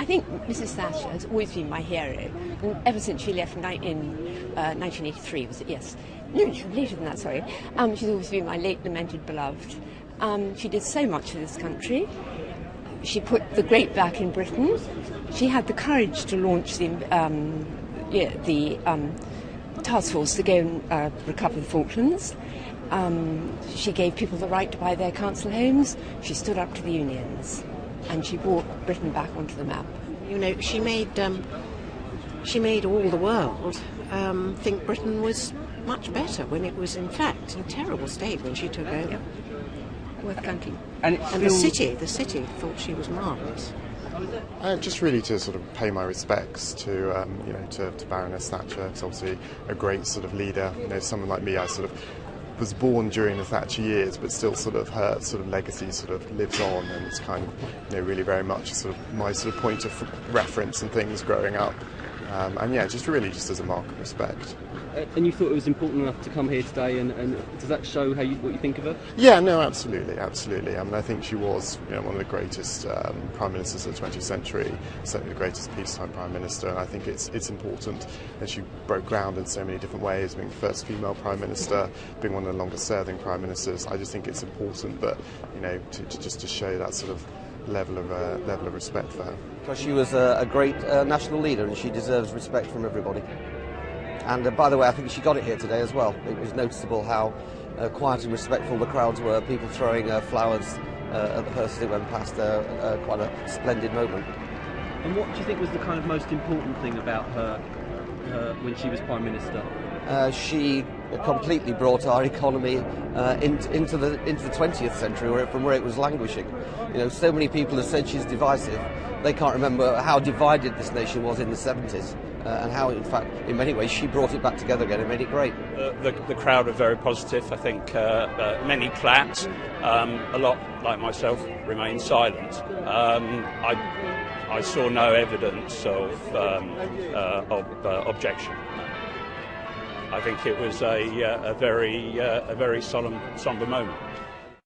I think Mrs. Thatcher has always been my hero, and ever since she left in 1983, was it? Yes. No, later than that, sorry. She's always been my late lamented beloved. She did so much for this country. She put the great back in Britain. She had the courage to launch the task force to go and recover the Falklands. She gave people the right to buy their council homes. She stood up to the unions, and she brought Britain back onto the map. You know, she made all the world think Britain was much better when it was in fact in a terrible state when she took over. Yep. Worth counting. And the city thought she was marvellous. Just really to sort of pay my respects to to Baroness Thatcher. It's obviously a great sort of leader. You know, someone like me, I sort of was born during the Thatcher years, but still sort of her sort of legacy sort of lives on, and it's kind of really very much sort of my sort of point of reference and things growing up. And yeah, just as a mark of respect. And you thought it was important enough to come here today, and does that show what you think of her? Yeah, no, absolutely. I mean, I think she was one of the greatest prime ministers of the 20th century, certainly the greatest peacetime prime minister, and I think it's important that she broke ground in so many different ways, being the first female prime minister, being one of the longest serving prime ministers. I just think it's important that, to show that sort of level of respect for her. Because she was a great national leader, and she deserves respect from everybody. And by the way, I think she got it here today as well. It was noticeable how quiet and respectful the crowds were, people throwing flowers at the person who went past. Quite a splendid moment. And what do you think was the kind of most important thing about her when she was Prime Minister? She completely brought our economy into the 20th century, from where it was languishing. You know, so many people have said she's divisive. They can't remember how divided this nation was in the 70s, and how, in fact, in many ways, she brought it back together again and made it great. The crowd are very positive. I think many clapped. A lot, like myself, remained silent. I saw no evidence of objection. I think it was a very solemn, somber moment.